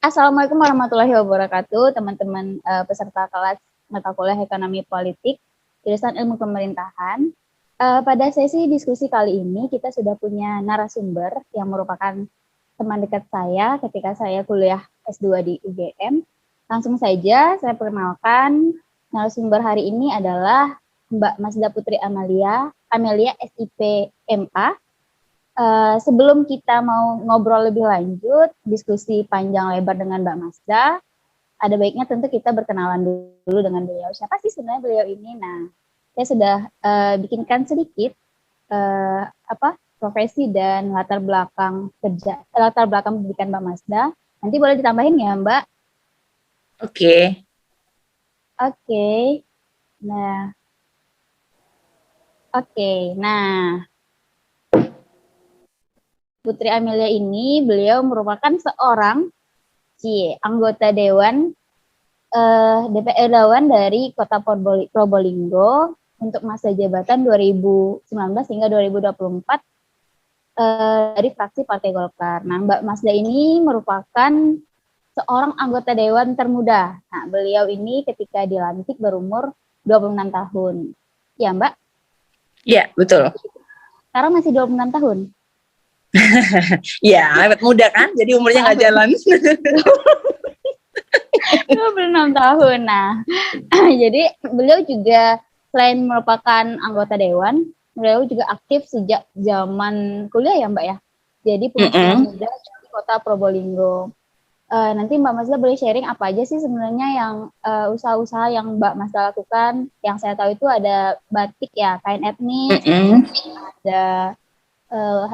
Assalamualaikum warahmatullahi wabarakatuh, teman-teman peserta kelas mata kuliah Ekonomi Politik, jurusan Ilmu Pemerintahan. Pada sesi diskusi kali ini kita sudah punya narasumber yang merupakan teman dekat saya ketika saya kuliah S2 di UGM. Langsung saja saya perkenalkan, narasumber hari ini adalah Mbak Masda Putri Amelia SIP MA. Sebelum kita mau ngobrol lebih lanjut, diskusi panjang lebar dengan Mbak Masda, ada baiknya tentu kita berkenalan dulu dengan beliau. Siapa sih sebenarnya beliau ini? Nah, saya sudah bikinkan sedikit profesi dan latar belakang pendidikan Mbak Masda. Nanti boleh ditambahin ya, Mbak? Oke. Nah, Putri Amelia ini beliau merupakan seorang anggota Dewan DPR dari Kota Probolinggo untuk masa jabatan 2019 hingga 2024 dari fraksi Partai Golkar. Nah, Mbak Masda ini merupakan seorang anggota Dewan termuda. Nah, beliau ini ketika dilantik berumur 26 tahun. Ya, Mbak? Iya, betul. Sekarang masih 26 tahun? Ya, awet muda kan, jadi umurnya nggak jalan. 26 tahun. Nah, jadi beliau juga selain merupakan anggota Dewan, beliau juga aktif sejak zaman kuliah ya Mbak ya. Jadi pengusaha muda di Kota Probolinggo. Nanti Mbak Masda boleh sharing apa aja sih sebenarnya yang usaha-usaha yang Mbak Masda lakukan. Yang saya tahu itu ada batik ya, kain etnis, ada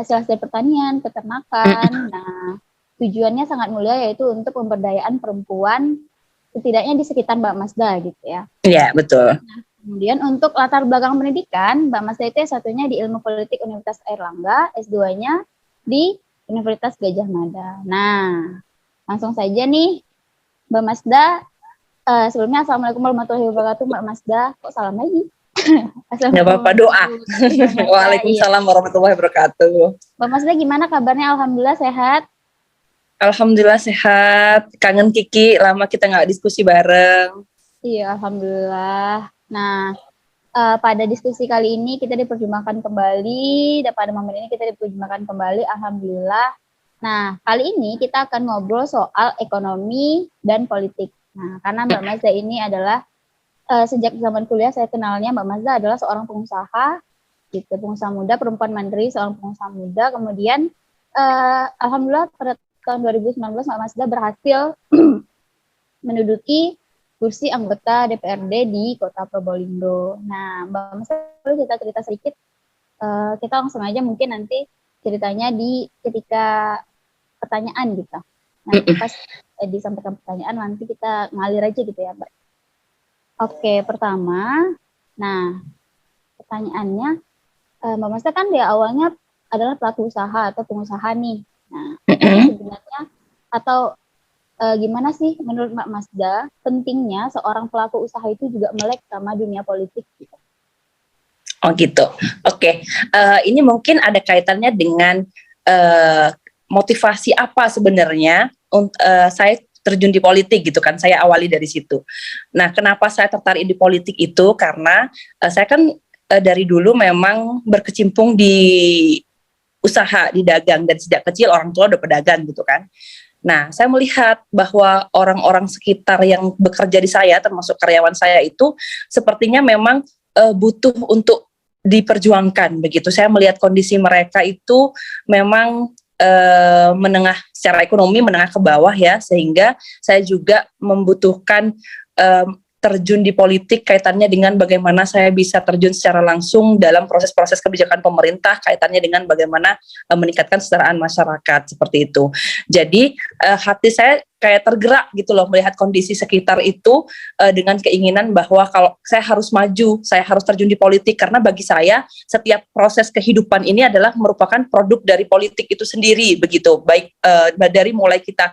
hasil-hasil pertanian, peternakan. Nah, tujuannya sangat mulia yaitu untuk pemberdayaan perempuan setidaknya di sekitar Mbak Masda gitu ya. Iya, betul. Nah, kemudian untuk latar belakang pendidikan, Mbak Masda itu satunya di Ilmu Politik Universitas Airlangga, S2-nya di Universitas Gadjah Mada. Nah, langsung saja nih Mbak Masda, sebelumnya Assalamualaikum warahmatullahi wabarakatuh Mbak Masda. Kok salam lagi? Nggak apa-apa, doa. Waalaikumsalam warahmatullahi wabarakatuh. Mbak Masda gimana kabarnya? Alhamdulillah sehat. Alhamdulillah sehat. Kangen Kiki, lama kita nggak diskusi bareng. Iya, alhamdulillah. Nah, pada diskusi kali ini kita diperjumpakan kembali, dan pada momen ini kita diperjumpakan kembali, alhamdulillah. Nah, kali ini kita akan ngobrol soal ekonomi dan politik. Nah, karena Mbak Masda ini adalah sejak zaman kuliah saya kenalnya Mbak Masda adalah seorang pengusaha, gitu, pengusaha muda, perempuan mandiri, seorang pengusaha muda. Kemudian, alhamdulillah pada tahun 2019 Mbak Masda berhasil menduduki kursi anggota DPRD di Kota Probolinggo. Nah, Mbak Masda perlu kita cerita sedikit. Kita langsung aja mungkin nanti ceritanya di ketika pertanyaan gitu. Nanti pas disampaikan pertanyaan nanti kita ngalir aja gitu ya, Mbak. Oke, pertama, nah pertanyaannya, Mbak Masda kan di awalnya adalah pelaku usaha atau pengusaha nih. Nah, sebenarnya atau gimana sih menurut Mbak Masda pentingnya seorang pelaku usaha itu juga melek sama dunia politik gitu? Oh gitu. Oke. Ini mungkin ada kaitannya dengan motivasi apa sebenarnya saya terjun di politik gitu kan. Saya awali dari situ. Nah, kenapa saya tertarik di politik itu karena saya kan dari dulu memang berkecimpung di usaha, di dagang, dan sejak kecil orang tua udah pedagang gitu kan. Nah, saya melihat bahwa orang-orang sekitar yang bekerja di saya, termasuk karyawan saya itu, sepertinya memang butuh untuk diperjuangkan begitu. Saya melihat kondisi mereka itu memang menengah secara ekonomi, menengah ke bawah ya, sehingga saya juga membutuhkan terjun di politik kaitannya dengan bagaimana saya bisa terjun secara langsung dalam proses-proses kebijakan pemerintah kaitannya dengan bagaimana meningkatkan kesejahteraan masyarakat seperti itu. Jadi hati saya kayak tergerak gitu loh melihat kondisi sekitar itu dengan keinginan bahwa kalau saya harus maju, saya harus terjun di politik karena bagi saya setiap proses kehidupan ini adalah merupakan produk dari politik itu sendiri begitu. Baik dari mulai kita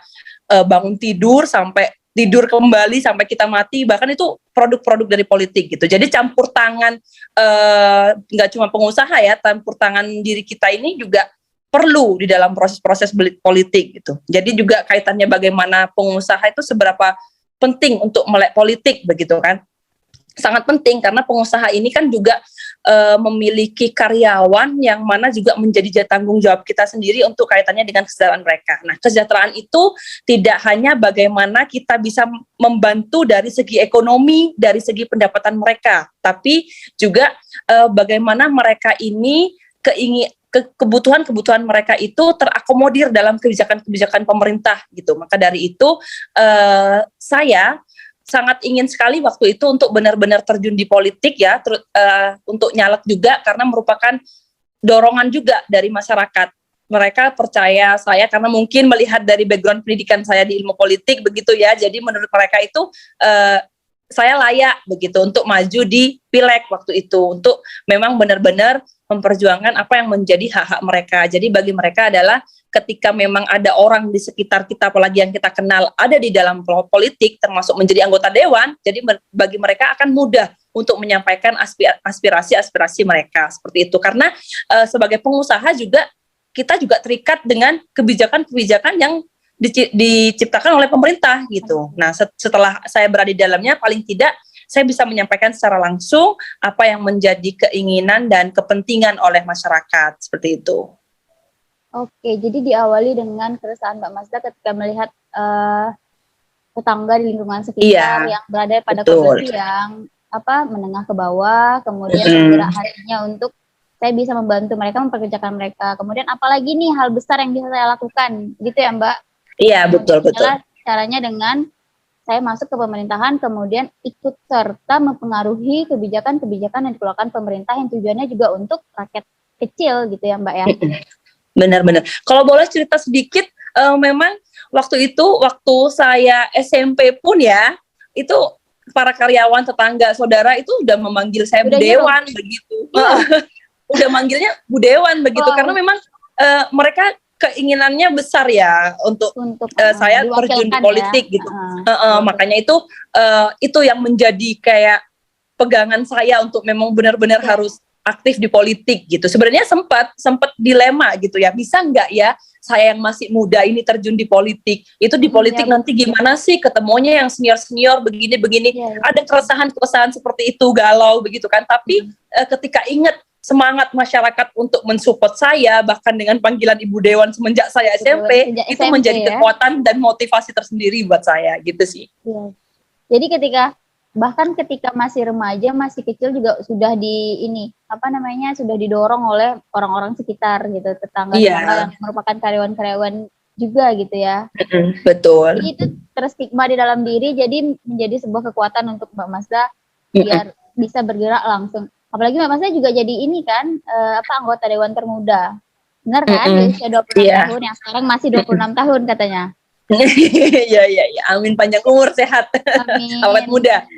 bangun tidur sampai tidur kembali sampai kita mati, bahkan itu produk-produk dari politik gitu. Jadi campur tangan nggak cuma pengusaha ya, campur tangan diri kita ini juga perlu di dalam proses-proses politik gitu. Jadi juga kaitannya bagaimana pengusaha itu seberapa penting untuk melek politik begitu kan. Sangat penting karena pengusaha ini kan juga memiliki karyawan yang mana juga menjadi tanggung jawab kita sendiri untuk kaitannya dengan kesejahteraan mereka. Nah, kesejahteraan itu tidak hanya bagaimana kita bisa membantu dari segi ekonomi, dari segi pendapatan mereka, tapi juga bagaimana mereka ini kebutuhan mereka itu terakomodir dalam kebijakan-kebijakan pemerintah gitu. Maka dari itu saya sangat ingin sekali waktu itu untuk benar-benar terjun di politik ya, untuk nyalek juga karena merupakan dorongan juga dari masyarakat. Mereka percaya saya karena mungkin melihat dari background pendidikan saya di ilmu politik begitu ya. Jadi menurut mereka itu saya layak begitu untuk maju di pileg waktu itu, untuk memang benar-benar memperjuangkan apa yang menjadi hak-hak mereka. Jadi bagi mereka adalah ketika memang ada orang di sekitar kita, apalagi yang kita kenal ada di dalam politik, termasuk menjadi anggota dewan, jadi bagi mereka akan mudah untuk menyampaikan aspirasi-aspirasi mereka seperti itu. Karena sebagai pengusaha juga kita juga terikat dengan kebijakan-kebijakan yang diciptakan oleh pemerintah gitu. Nah, setelah saya berada di dalamnya, paling tidak saya bisa menyampaikan secara langsung apa yang menjadi keinginan dan kepentingan oleh masyarakat seperti itu. Oke, jadi diawali dengan keresahan Mbak Mazda ketika melihat tetangga di lingkungan sekitar yang berada pada kondisi yang menengah ke bawah, kemudian bergerak hatinya untuk saya bisa membantu mereka, memperkerjakan mereka. Kemudian apalagi nih hal besar yang bisa saya lakukan, gitu ya Mbak? Iya, betul. Caranya dengan saya masuk ke pemerintahan, kemudian ikut serta mempengaruhi kebijakan-kebijakan yang dikeluarkan pemerintah yang tujuannya juga untuk rakyat kecil gitu ya Mbak ya. Benar-benar. Kalau boleh cerita sedikit, memang waktu saya SMP pun ya, itu para karyawan, tetangga, saudara itu udah memanggil saya Bu Dewan begitu. Udah manggilnya Bu Dewan begitu karena memang mereka keinginannya besar ya untuk saya terjun di politik ya? Gitu. Makanya itu yang menjadi kayak pegangan saya untuk memang benar-benar harus aktif di politik gitu. Sebenarnya sempat dilema gitu ya, bisa nggak ya saya yang masih muda ini terjun di politik? Itu di politik nanti gimana sih ketemunya yang senior begini-begini. Ada keresahan seperti itu, galau begitu kan. Tapi ketika ingat semangat masyarakat untuk mensupport saya, bahkan dengan panggilan Ibu Dewan semenjak saya SMP, itu menjadi kekuatan dan motivasi tersendiri buat saya gitu sih. Jadi bahkan ketika masih remaja, masih kecil juga sudah sudah didorong oleh orang-orang sekitar gitu, tetangga-tetangga yang merupakan karyawan-karyawan juga gitu ya. Betul. Jadi itu terstigma di dalam diri, jadi menjadi sebuah kekuatan untuk Mbak Mazda biar bisa bergerak langsung. Apalagi Mbak Mazda juga jadi ini kan, anggota Dewan Termuda. Benar kan? Di usia 26 tahun, yang sekarang masih 26 tahun katanya. Iya. Amin, panjang umur, sehat. Amin. Awet muda.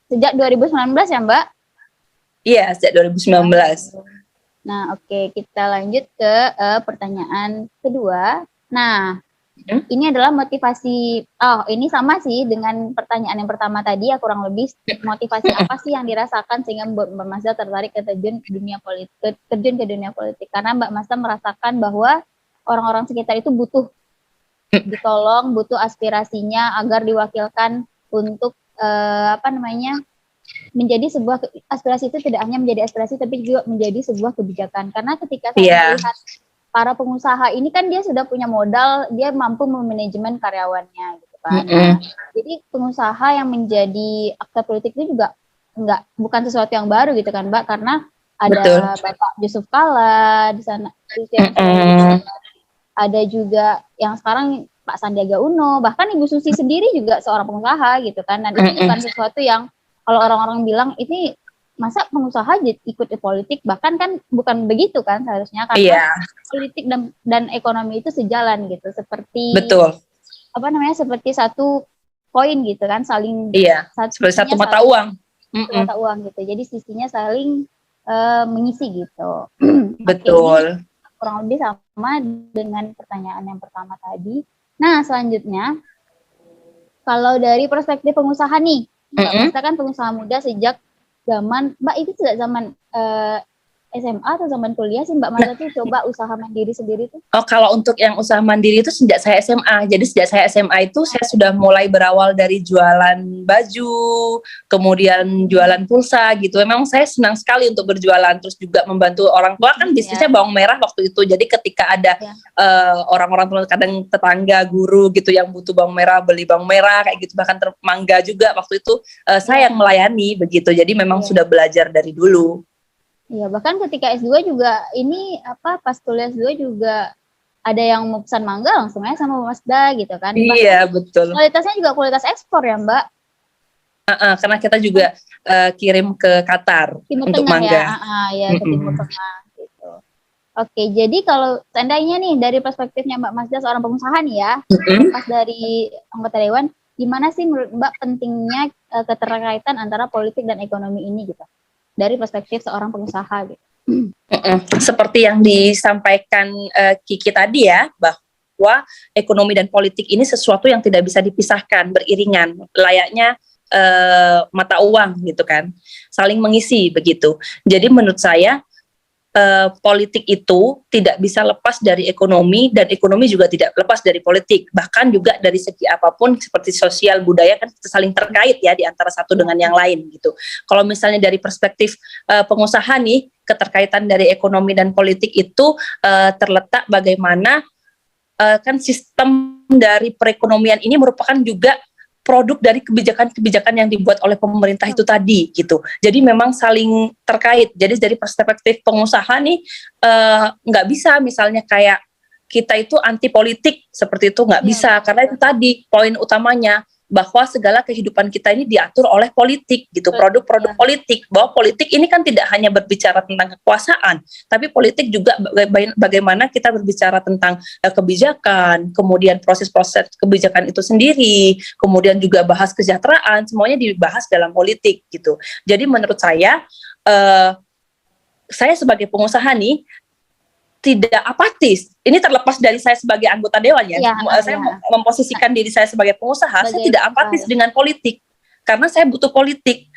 Sejak 2019 ya Mbak? Iya, sejak 2019. Nah, oke, kita lanjut ke pertanyaan kedua. Nah, ini adalah motivasi. Ini sama sih dengan pertanyaan yang pertama tadi ya, kurang lebih motivasi apa sih yang dirasakan sehingga Mbak Mazda tertarik terjun ke dunia politik. Karena Mbak Mazda merasakan bahwa orang-orang sekitar itu butuh ditolong, butuh aspirasinya agar diwakilkan untuk menjadi sebuah aspirasi itu tidak hanya menjadi aspirasi tapi juga menjadi sebuah kebijakan. Karena ketika saya melihat para pengusaha ini kan dia sudah punya modal, dia mampu memanajemen karyawannya gitu kan. Jadi pengusaha yang menjadi aktor politik itu juga bukan sesuatu yang baru gitu kan Mbak, karena ada Bapak Yusuf Kalla di sana, ada juga yang sekarang Pak Sandiaga Uno, bahkan Ibu Susi sendiri juga seorang pengusaha gitu kan. Dan itu bukan sesuatu yang kalau orang-orang bilang ini masa pengusaha ikut di politik, bahkan kan bukan begitu kan seharusnya, karena politik dan ekonomi itu sejalan gitu, seperti seperti satu koin gitu kan, saling seperti satu mata uang. Mata uang gitu, jadi sisinya saling mengisi gitu. Betul. Kurang lebih sama dengan pertanyaan yang pertama tadi. Nah, selanjutnya kalau dari perspektif pengusaha nih, Mbak Mazda kan pengusaha muda sejak zaman, Mbak itu sejak zaman SMA atau zaman kuliah sih Mbak Mazda tuh coba usaha mandiri sendiri tuh? Oh, kalau untuk yang usaha mandiri itu sejak saya SMA. Jadi sejak saya SMA itu saya sudah mulai berawal dari jualan baju, kemudian jualan pulsa gitu. Memang saya senang sekali untuk berjualan, terus juga membantu orang tua kan bisnisnya bawang merah waktu itu. Jadi ketika ada orang-orang kadang tetangga, guru gitu yang butuh bawang merah, beli bawang merah kayak gitu, bahkan mangga juga waktu itu saya yang melayani begitu. Jadi memang sudah belajar dari dulu. Iya, bahkan ketika S2 juga ini pas kuliah S2 juga ada yang mau pesan mangga langsung aja sama Mazda gitu kan. Iya, betul. Kualitasnya juga kualitas ekspor ya, Mbak. Karena kita juga kirim ke Qatar Timur untuk Tengah mangga. Ya, ke Timur Tengah gitu. Oke, jadi kalau seandainya nih dari perspektifnya Mbak Mazda seorang pengusaha nih ya, pas dari anggota dewan, gimana sih menurut Mbak pentingnya keterkaitan antara politik dan ekonomi ini gitu? Dari perspektif seorang pengusaha gitu. Seperti yang disampaikan Kiki tadi ya, bahwa ekonomi dan politik ini sesuatu yang tidak bisa dipisahkan, beriringan, layaknya mata uang gitu kan, saling mengisi begitu. Jadi menurut saya politik itu tidak bisa lepas dari ekonomi, dan ekonomi juga tidak lepas dari politik. Bahkan juga dari segi apapun seperti sosial, budaya kan saling terkait ya di antara satu dengan yang lain gitu. Kalau misalnya dari perspektif pengusaha nih, keterkaitan dari ekonomi dan politik itu terletak bagaimana kan sistem dari perekonomian ini merupakan juga produk dari kebijakan-kebijakan yang dibuat oleh pemerintah itu tadi gitu. Jadi memang saling terkait. Jadi dari perspektif pengusaha nih nggak bisa misalnya kayak kita itu anti politik seperti itu, nggak bisa, karena itu tadi poin utamanya bahwa segala kehidupan kita ini diatur oleh politik gitu, produk-produk politik. Bahwa politik ini kan tidak hanya berbicara tentang kekuasaan, tapi politik juga bagaimana kita berbicara tentang kebijakan, kemudian proses-proses kebijakan itu sendiri, kemudian juga bahas kesejahteraan, semuanya dibahas dalam politik gitu. Jadi menurut saya sebagai pengusaha nih tidak apatis. Ini terlepas dari saya sebagai anggota dewan ya. Saya memposisikan diri saya sebagai pengusaha, saya tidak apatis dengan politik. Karena saya butuh politik.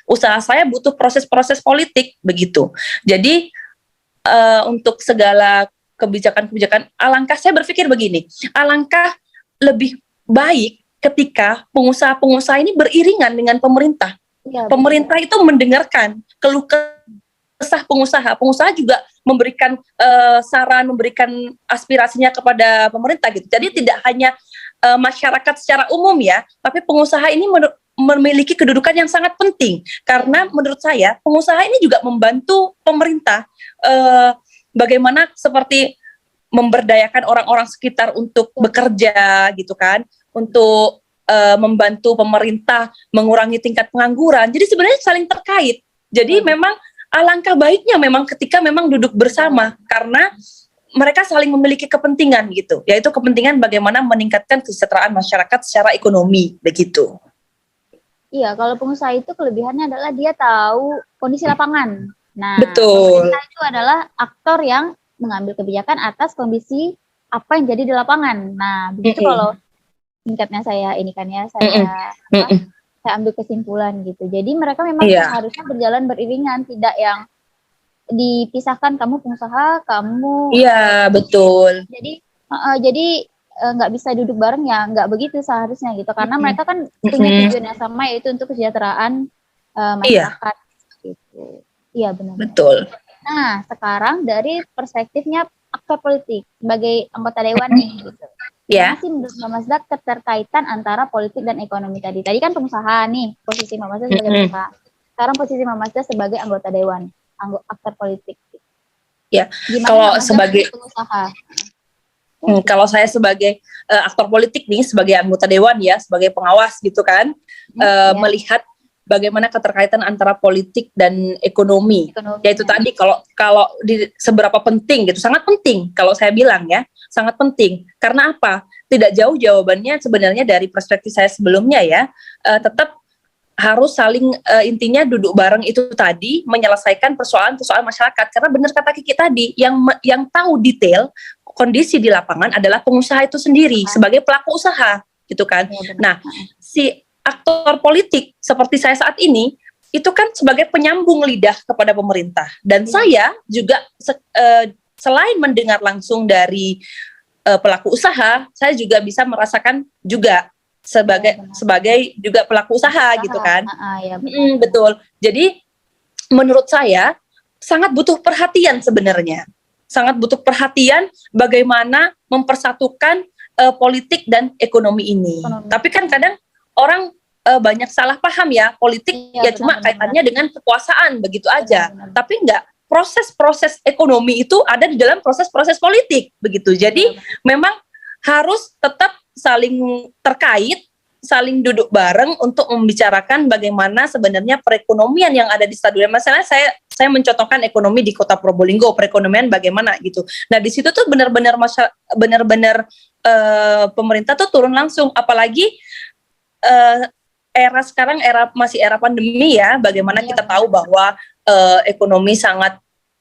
Usaha saya butuh proses-proses politik begitu. Jadi untuk segala kebijakan-kebijakan, alangkah saya berpikir begini, alangkah lebih baik ketika pengusaha-pengusaha ini beriringan dengan pemerintah. Pemerintah itu mendengarkan keluh kesah pengusaha juga memberikan saran, memberikan aspirasinya kepada pemerintah gitu. Jadi tidak hanya masyarakat secara umum ya, tapi pengusaha ini memiliki kedudukan yang sangat penting, karena menurut saya pengusaha ini juga membantu pemerintah bagaimana seperti memberdayakan orang-orang sekitar untuk bekerja gitu kan, untuk membantu pemerintah mengurangi tingkat pengangguran. Jadi sebenarnya saling terkait. Jadi memang alangkah baiknya memang ketika memang duduk bersama, karena mereka saling memiliki kepentingan gitu, yaitu kepentingan bagaimana meningkatkan kesejahteraan masyarakat secara ekonomi begitu. Iya, kalau pengusaha itu kelebihannya adalah dia tahu kondisi lapangan. Nah, betul. Pemerintah itu adalah aktor yang mengambil kebijakan atas kondisi apa yang jadi di lapangan. Nah, begitu kalau singkatnya saya ini kan ya, saya ambil kesimpulan gitu. Jadi mereka memang harusnya berjalan beriringan, tidak yang dipisahkan, kamu pengusaha, kamu. Iya, betul. Jadi nggak bisa duduk bareng ya, nggak begitu seharusnya gitu. Karena mereka kan punya tujuan yang sama, yaitu untuk kesejahteraan masyarakat. Gitu. Iya benar. Betul. Nah, sekarang dari perspektifnya aktor politik sebagai anggota dewan nih gitu. Masih menurut Mbak Mazda keterkaitan antara politik dan ekonomi tadi. Tadi kan pengusaha nih, posisi Mbak Mazda sebagai pengusaha. Sekarang posisi Mbak Mazda sebagai anggota dewan, aktor politik. Ya, gimana kalau sebagai pengusaha? Kalau saya sebagai aktor politik nih, sebagai anggota dewan ya, sebagai pengawas gitu kan, melihat bagaimana keterkaitan antara politik dan ekonomi. Yaitu tadi kalau seberapa penting gitu, sangat penting kalau saya bilang ya, sangat penting. Karena apa? Tidak jauh jawabannya sebenarnya dari perspektif saya sebelumnya ya, tetap harus saling intinya duduk bareng itu tadi, menyelesaikan persoalan-persoalan masyarakat. Karena benar kata Kiki tadi, yang tahu detail kondisi di lapangan adalah pengusaha itu sendiri sebagai pelaku usaha gitu kan. Nah, si aktor politik seperti saya saat ini itu kan sebagai penyambung lidah kepada pemerintah. Dan saya juga selain mendengar langsung dari pelaku usaha, saya juga bisa merasakan juga sebagai juga pelaku usaha gitu kan. Betul. Jadi menurut saya sangat butuh perhatian sebenarnya. Sangat butuh perhatian bagaimana mempersatukan politik dan ekonomi ini. Tapi kan kadang orang banyak salah paham ya, politik cuma kaitannya dengan kekuasaan begitu aja. Tapi enggak, proses-proses ekonomi itu ada di dalam proses-proses politik begitu. Jadi memang harus tetap saling terkait, saling duduk bareng untuk membicarakan bagaimana sebenarnya perekonomian yang ada di stadion. Masalah saya mencontohkan ekonomi di Kota Probolinggo, perekonomian bagaimana gitu. Nah, di situ tuh benar-benar pemerintah tuh turun langsung, apalagi era sekarang masih era pandemi ya, bagaimana kita tahu bahwa ekonomi sangat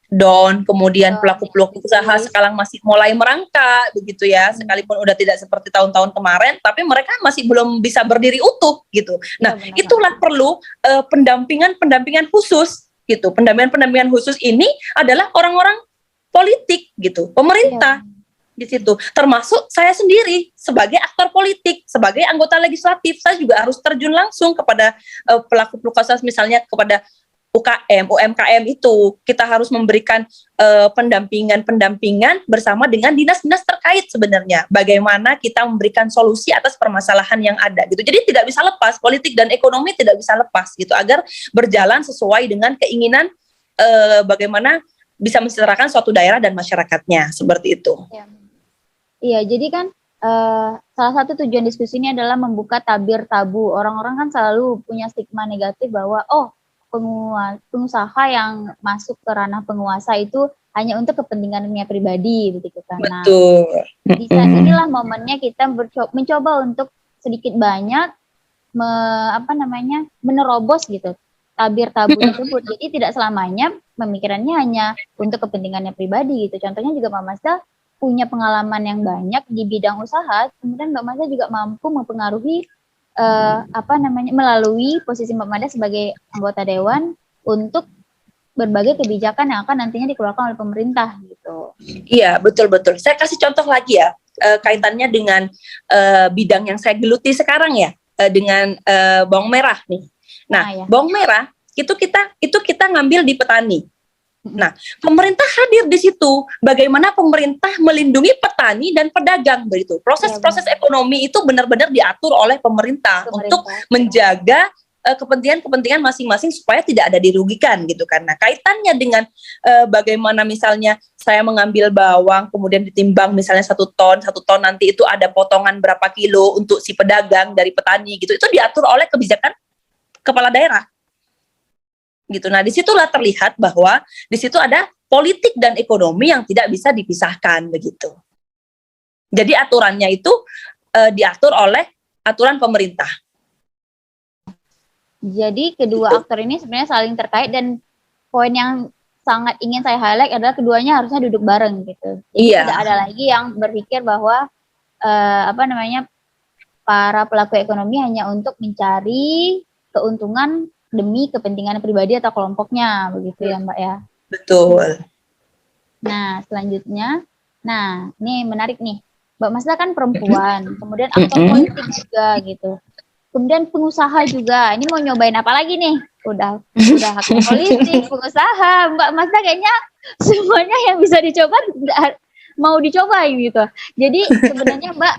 down, kemudian pelaku-pelaku usaha sekarang masih mulai merangkak begitu ya, sekalipun udah tidak seperti tahun-tahun kemarin, tapi mereka masih belum bisa berdiri utuh gitu. Nah, itulah perlu pendampingan khusus gitu. Pendampingan khusus ini adalah orang-orang politik gitu, pemerintah di situ, termasuk saya sendiri sebagai aktor politik, sebagai anggota legislatif, saya juga harus terjun langsung kepada pelaku-pelaku usaha, misalnya kepada UMKM itu kita harus memberikan pendampingan bersama dengan dinas-dinas terkait sebenarnya, bagaimana kita memberikan solusi atas permasalahan yang ada gitu. Jadi tidak bisa lepas, politik dan ekonomi tidak bisa lepas gitu, agar berjalan sesuai dengan keinginan bagaimana bisa mensejahterakan suatu daerah dan masyarakatnya, seperti itu. Iya, jadi kan salah satu tujuan diskusi ini adalah membuka tabir tabu. Orang-orang kan selalu punya stigma negatif bahwa pengusaha yang masuk ke ranah penguasa itu hanya untuk kepentingannya pribadi, begitu kan. Betul. Nah, di saat inilah momennya kita mencoba untuk sedikit banyak menerobos gitu tabir tabu tersebut. Jadi tidak selamanya pemikirannya hanya untuk kepentingannya pribadi gitu. Contohnya juga Mbak Mazda punya pengalaman yang banyak di bidang usaha, kemudian Mbak Mazda juga mampu mempengaruhi melalui posisi Mbak Mazda sebagai anggota dewan untuk berbagai kebijakan yang akan nantinya dikeluarkan oleh pemerintah gitu. Iya, betul. Saya kasih contoh lagi ya, kaitannya dengan bidang yang saya geluti sekarang ya, dengan bawang merah nih. Nah, bawang merah itu kita ngambil di petani. Nah, pemerintah hadir di situ. Bagaimana pemerintah melindungi petani dan pedagang begitu. Proses ekonomi itu benar-benar diatur oleh pemerintah untuk menjaga kepentingan masing-masing supaya tidak ada dirugikan gitu kan. Nah, kaitannya dengan bagaimana misalnya saya mengambil bawang kemudian ditimbang misalnya 1 ton nanti itu ada potongan berapa kilo untuk si pedagang dari petani gitu. Itu diatur oleh kebijakan kepala daerah. Gitu. Nah, disitulah terlihat bahwa di situ ada politik dan ekonomi yang tidak bisa dipisahkan begitu. Jadi aturannya itu diatur oleh aturan pemerintah. Jadi kedua aktor ini sebenarnya saling terkait, dan poin yang sangat ingin saya highlight adalah keduanya harusnya duduk bareng gitu. Jadi tidak ada lagi yang berpikir bahwa para pelaku ekonomi hanya untuk mencari keuntungan demi kepentingan pribadi atau kelompoknya, begitu ya Mbak ya? Betul. Nah, selanjutnya, ini menarik nih, Mbak Mazda kan perempuan, kemudian aktor politik juga gitu, kemudian pengusaha juga. Ini mau nyobain apa lagi nih? Udah aktor politik, pengusaha, Mbak Mazda kayaknya semuanya yang bisa dicoba mau dicoba gitu. Jadi sebenarnya Mbak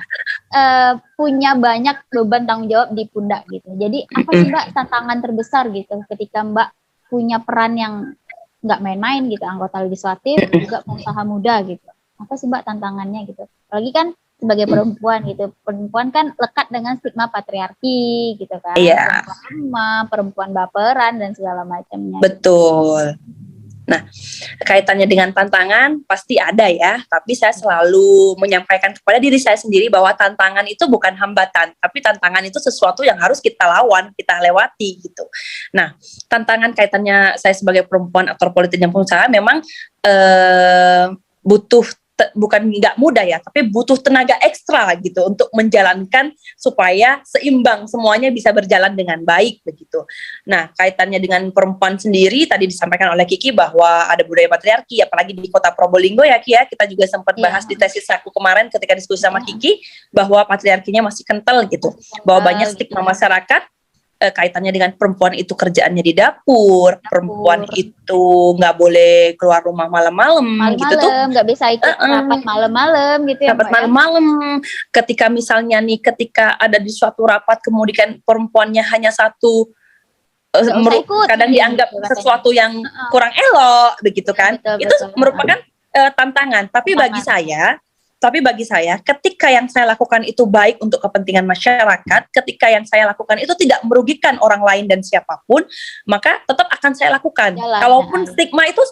punya banyak beban tanggung jawab di pundak gitu. Jadi apa sih Mbak tantangan terbesar gitu ketika Mbak punya peran yang nggak main-main gitu, anggota legislatif juga pengusaha muda gitu. Apa sih Mbak tantangannya gitu? Apalagi kan sebagai perempuan gitu. Perempuan kan lekat dengan stigma patriarki gitu kan. Iya. Perempuan baperan dan segala macamnya. Betul. Nah, kaitannya dengan tantangan pasti ada ya, tapi saya selalu menyampaikan kepada diri saya sendiri bahwa tantangan itu bukan hambatan, tapi tantangan itu sesuatu yang harus kita lawan, kita lewati gitu. Nah, tantangan kaitannya saya sebagai perempuan aktor politik dan pengusaha memang butuh bukan nggak mudah ya, tapi butuh tenaga ekstra gitu untuk menjalankan supaya seimbang semuanya bisa berjalan dengan baik begitu. Nah, kaitannya dengan perempuan sendiri tadi disampaikan oleh Kiki bahwa ada budaya patriarki, apalagi di Kota Probolinggo ya Ki ya, kita juga sempat bahas di tesis aku kemarin ketika diskusi sama Kiki bahwa patriarkinya masih kental gitu, bahwa banyak stigma masyarakat kaitannya dengan perempuan itu kerjaannya di dapur, perempuan itu nggak boleh keluar rumah malam-malam gitu tuh, nggak bisa ikut rapat malam-malam gitu ya, rapat malam-malam. Ketika misalnya nih, ketika ada di suatu rapat kemudian perempuannya hanya satu, kadang dianggap sesuatu yang kurang elok begitu kan, itu merupakan tantangan. Tapi bagi saya, ketika yang saya lakukan itu baik untuk kepentingan masyarakat, ketika yang saya lakukan itu tidak merugikan orang lain dan siapapun, maka tetap akan saya lakukan. Kalaupun stigma itu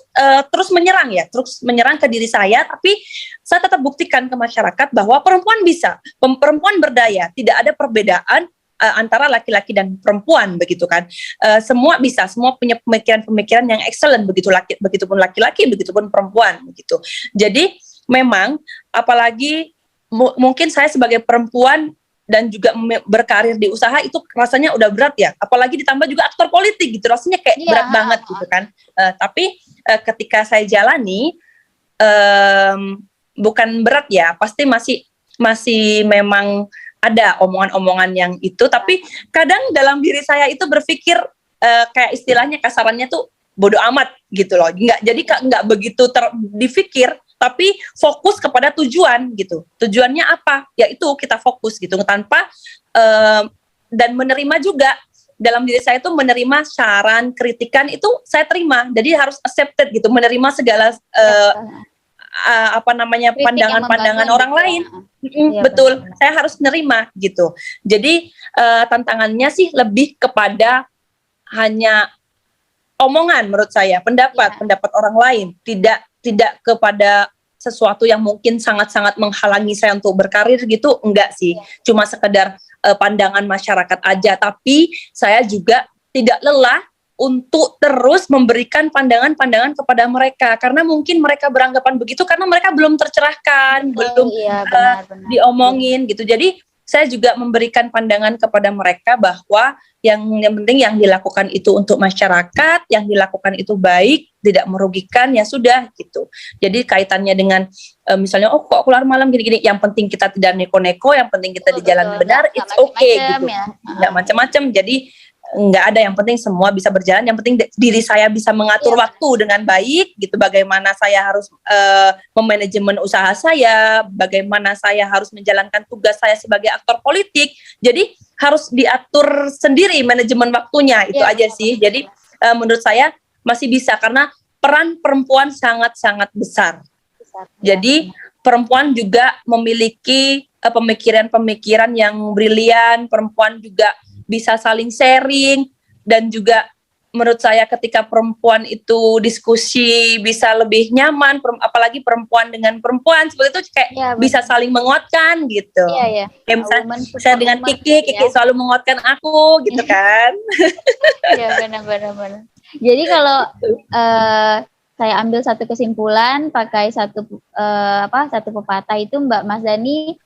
terus menyerang ke diri saya, tapi saya tetap buktikan ke masyarakat bahwa perempuan bisa, perempuan berdaya, tidak ada perbedaan antara laki-laki dan perempuan begitu kan. Semua bisa, semua punya pemikiran-pemikiran yang excellent begitu, begitupun laki-laki, begitupun perempuan begitu. Jadi memang apalagi mungkin saya sebagai perempuan dan juga berkarir di usaha itu rasanya udah berat ya, apalagi ditambah juga aktor politik gitu, rasanya kayak berat banget gitu kan. Tapi ketika saya jalani bukan berat ya, pasti masih memang ada omongan-omongan yang itu, tapi kadang dalam diri saya itu berpikir kayak istilahnya kasarannya tuh bodoh amat gitu loh, nggak begitu dipikir, tapi fokus kepada tujuan gitu. Tujuannya apa? Yaitu kita fokus gitu, tanpa dan menerima juga. Dalam diri saya itu menerima saran, kritikan itu saya terima. Jadi harus accepted gitu, menerima segala pandangan-pandangan orang lain. Betul, benar. Saya harus menerima gitu. Jadi tantangannya sih lebih kepada hanya omongan menurut saya, pendapat orang lain, tidak kepada sesuatu yang mungkin sangat-sangat menghalangi saya untuk berkarir gitu, enggak sih. Cuma sekedar pandangan masyarakat aja, tapi saya juga tidak lelah untuk terus memberikan pandangan-pandangan kepada mereka, karena mungkin mereka beranggapan begitu karena mereka belum tercerahkan, belum benar. Diomongin gitu. Jadi saya juga memberikan pandangan kepada mereka bahwa yang penting yang dilakukan itu untuk masyarakat, yang dilakukan itu baik, tidak merugikan, ya sudah gitu. Jadi kaitannya dengan misalnya kok keluar malam gini-gini, yang penting kita tidak neko-neko, yang penting kita di jalan benar, it's okay gitu. Nggak macam-macam. Jadi nggak ada, yang penting semua bisa berjalan, yang penting diri saya bisa mengatur waktu dengan baik gitu, bagaimana saya harus memanajemen usaha saya, bagaimana saya harus menjalankan tugas saya sebagai aktor politik, jadi harus diatur sendiri manajemen waktunya, itu aja sih. Jadi menurut saya masih bisa, karena peran perempuan sangat-sangat besar. Jadi perempuan juga memiliki pemikiran-pemikiran yang brilian, perempuan juga bisa saling sharing, dan juga menurut saya ketika perempuan itu diskusi bisa lebih nyaman, apalagi perempuan dengan perempuan seperti itu kayak bisa saling menguatkan gitu. Kayak misalnya saya dengan Kiki selalu menguatkan aku gitu kan. Iya benar. Jadi kalau saya ambil satu kesimpulan pakai satu pepatah itu, Mbak Masdani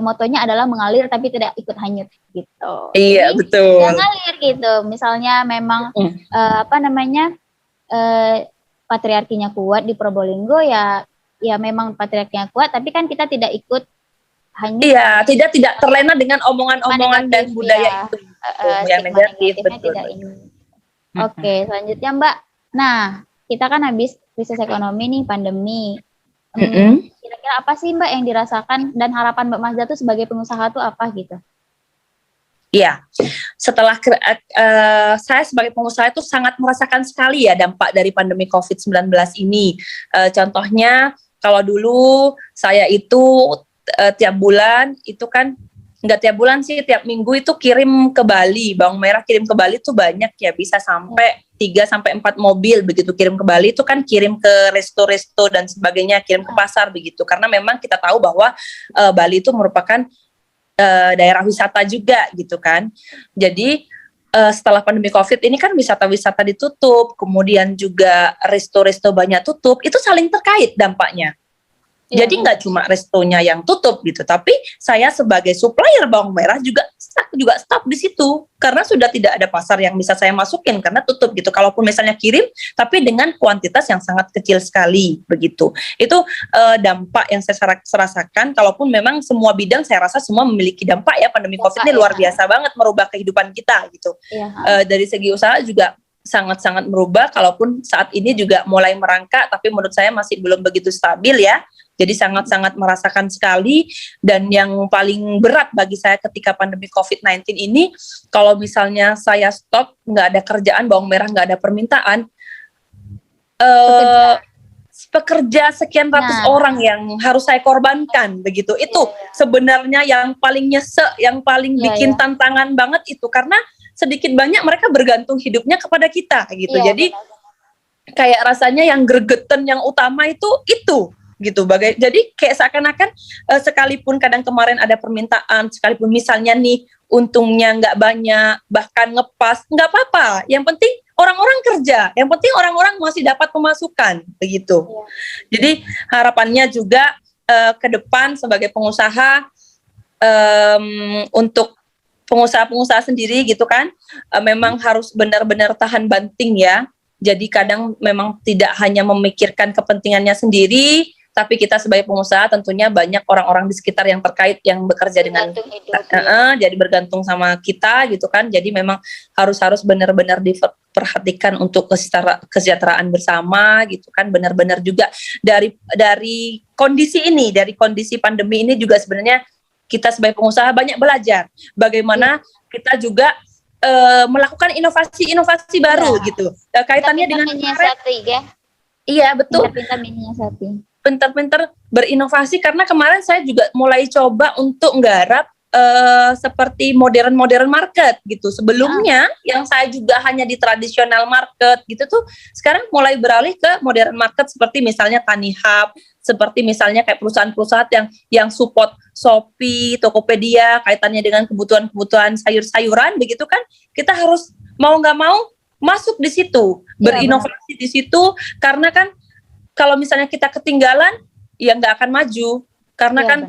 motonya adalah mengalir tapi tidak ikut hanyut gitu. Iya. Jadi, betul. Mengalir gitu. Misalnya memang patriarkinya kuat di Probolinggo, ya memang patriarkinya kuat, tapi kan kita tidak ikut hanyut. Iya, tidak terlena dengan omongan-omongan dan budaya itu yang negatif. Betul. Oke, selanjutnya Mbak. Nah, kita kan habis krisis ekonomi nih, pandemi. Kira-kira apa sih Mbak yang dirasakan, dan harapan Mbak Mazda tuh sebagai pengusaha tuh apa gitu? Iya, setelah saya sebagai pengusaha itu sangat merasakan sekali ya dampak dari pandemi COVID-19 ini. Contohnya kalau dulu saya itu tiap bulan itu kan, nggak tiap bulan sih, tiap minggu itu kirim ke Bali, bawang merah kirim ke Bali tuh banyak ya, bisa sampai 3-4 mobil begitu kirim ke Bali, itu kan kirim ke resto-resto dan sebagainya, kirim ke pasar begitu, karena memang kita tahu bahwa Bali itu merupakan daerah wisata juga gitu kan. Jadi setelah pandemi COVID ini kan wisata-wisata ditutup, kemudian juga resto-resto banyak tutup, itu saling terkait dampaknya. Iya, Jadi nggak cuma restonya yang tutup gitu, tapi saya sebagai supplier bawang merah juga stop di situ karena sudah tidak ada pasar yang bisa saya masukin karena tutup gitu. Kalaupun misalnya kirim, tapi dengan kuantitas yang sangat kecil sekali begitu. Itu dampak yang saya rasakan. Kalaupun memang semua bidang saya rasa semua memiliki dampak ya, pandemi COVID ini luar biasa banget merubah kehidupan kita gitu. Dari segi usaha juga sangat-sangat merubah, kalaupun saat ini juga mulai merangkak, tapi menurut saya masih belum begitu stabil ya. Jadi sangat-sangat merasakan sekali, dan yang paling berat bagi saya ketika pandemi COVID-19 ini, kalau misalnya saya stop, nggak ada kerjaan, bawang merah nggak ada permintaan, pekerja sekian ratus orang yang harus saya korbankan begitu. Itu sebenarnya yang paling nyesek, yang paling bikin tantangan banget itu, karena sedikit banyak mereka bergantung hidupnya kepada kita gitu. Jadi kayak rasanya yang gregetan yang utama itu gitu. Jadi kayak seakan-akan sekalipun kadang kemarin ada permintaan, sekalipun misalnya nih untungnya nggak banyak, bahkan ngepas, nggak apa-apa. Yang penting orang-orang kerja, yang penting orang-orang masih dapat pemasukan begitu. Jadi harapannya juga ke depan sebagai pengusaha, untuk pengusaha-pengusaha sendiri gitu kan, memang harus benar-benar tahan banting ya. Jadi kadang memang tidak hanya memikirkan kepentingannya sendiri, tapi kita sebagai pengusaha tentunya banyak orang-orang di sekitar yang terkait yang bekerja dengan jadi bergantung sama kita gitu kan. Jadi memang harus benar-benar diperhatikan untuk kesejahteraan bersama gitu kan. Benar-benar juga dari kondisi ini, dari kondisi pandemi ini juga sebenarnya kita sebagai pengusaha banyak belajar bagaimana kita juga melakukan inovasi baru gitu. Kaitannya dengan iya betul. Pintar-pintar berinovasi, karena kemarin saya juga mulai coba untuk nggarap seperti modern market gitu. Sebelumnya yang saya juga hanya di tradisional market gitu tuh, sekarang mulai beralih ke modern market seperti misalnya Tani Hub, seperti misalnya kayak perusahaan-perusahaan yang support Shopee, Tokopedia, kaitannya dengan kebutuhan sayur-sayuran begitu kan. Kita harus mau nggak mau masuk di situ, berinovasi di situ, karena kan kalau misalnya kita ketinggalan ya nggak akan maju, karena kan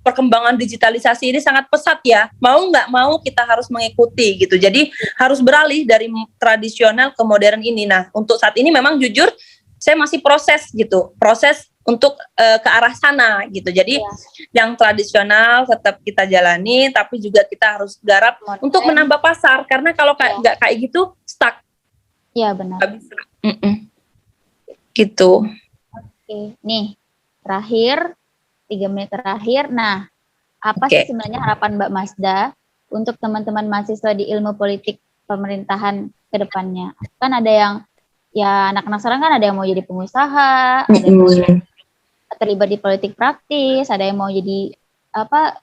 perkembangan digitalisasi ini sangat pesat ya, mau nggak mau kita harus mengikuti gitu. Jadi harus beralih dari tradisional ke modern ini. Nah untuk saat ini memang jujur saya masih proses untuk ke arah sana gitu. Jadi yang tradisional tetap kita jalani, tapi juga kita harus garap untuk menambah pasar, karena kalau nggak kayak gitu stuck. Iya benar. Gitu. Oke, nih terakhir 3 menit terakhir. Nah, apa sih sebenarnya harapan Mbak Masda untuk teman-teman mahasiswa di ilmu politik pemerintahan ke depannya? Kan ada yang ya anak-anak sekarang kan ada yang mau jadi pengusaha, ada yang mau terlibat di politik praktis, ada yang mau jadi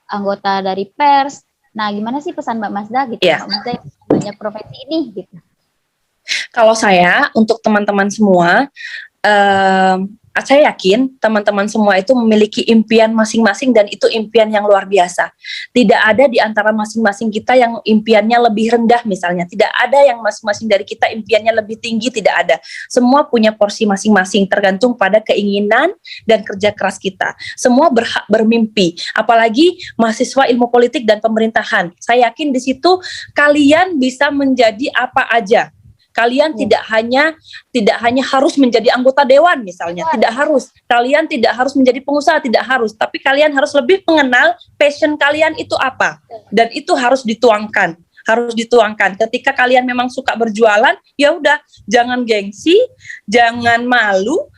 anggota dari pers. Nah, gimana sih pesan Mbak Masda gitu? Mbak Masda yang banyak profesi ini gitu. Kalau saya untuk teman-teman semua, saya yakin teman-teman semua itu memiliki impian masing-masing, dan itu impian yang luar biasa. Tidak ada di antara masing-masing kita yang impiannya lebih rendah misalnya. Tidak ada yang masing-masing dari kita impiannya lebih tinggi, tidak ada. Semua punya porsi masing-masing, tergantung pada keinginan dan kerja keras kita. Semua berhak bermimpi, apalagi mahasiswa ilmu politik dan pemerintahan. Saya yakin di situ kalian bisa menjadi apa aja. Kalian tidak hanya harus menjadi anggota dewan misalnya, tidak harus. Kalian tidak harus menjadi pengusaha, tidak harus. Tapi kalian harus lebih mengenal passion kalian itu apa, dan itu harus dituangkan. Ketika kalian memang suka berjualan, ya udah, jangan gengsi, jangan malu,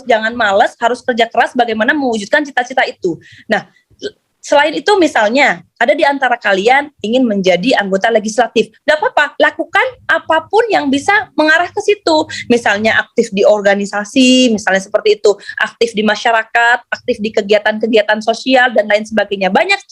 jangan malas, harus kerja keras bagaimana mewujudkan cita-cita itu. Nah, selain itu misalnya ada di antara kalian ingin menjadi anggota legislatif, gak apa-apa, lakukan apapun yang bisa mengarah ke situ. Misalnya aktif di organisasi, misalnya seperti itu, aktif di masyarakat, aktif di kegiatan-kegiatan sosial dan lain sebagainya. Banyak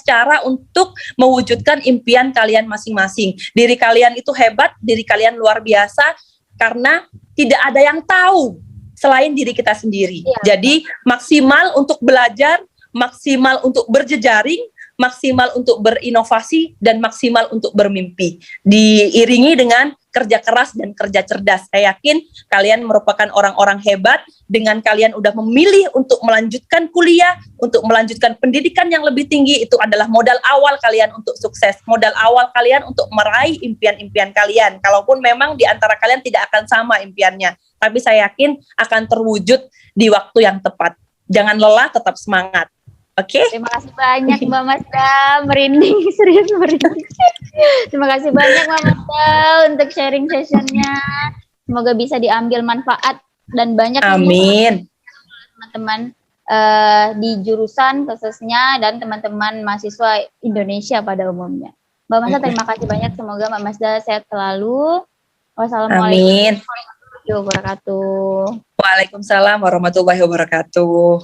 cara untuk mewujudkan impian kalian masing-masing. Diri kalian itu hebat, diri kalian luar biasa, karena tidak ada yang tahu selain diri kita sendiri. Jadi maksimal untuk belajar, maksimal untuk berjejaring, maksimal untuk berinovasi, dan maksimal untuk bermimpi. Diiringi dengan kerja keras dan kerja cerdas. Saya yakin kalian merupakan orang-orang hebat dengan kalian udah memilih untuk melanjutkan kuliah, untuk melanjutkan pendidikan yang lebih tinggi. Itu adalah modal awal kalian untuk sukses, modal awal kalian untuk meraih impian-impian kalian. Kalaupun memang di antara kalian tidak akan sama impiannya, tapi saya yakin akan terwujud di waktu yang tepat. Jangan lelah, tetap semangat. Oke? Terima kasih banyak Mbak Masda, merinding, serius merinding. Terima kasih banyak Mbak Masda untuk sharing sessionnya. Semoga bisa diambil manfaat dan banyak Amin. teman-teman di jurusan khususnya dan teman-teman mahasiswa Indonesia pada umumnya. Mbak Masda terima kasih banyak. Semoga Mbak Masda sehat selalu. Wassalamualaikum warahmatullahi wabarakatuh. Waalaikumsalam warahmatullahi wabarakatuh.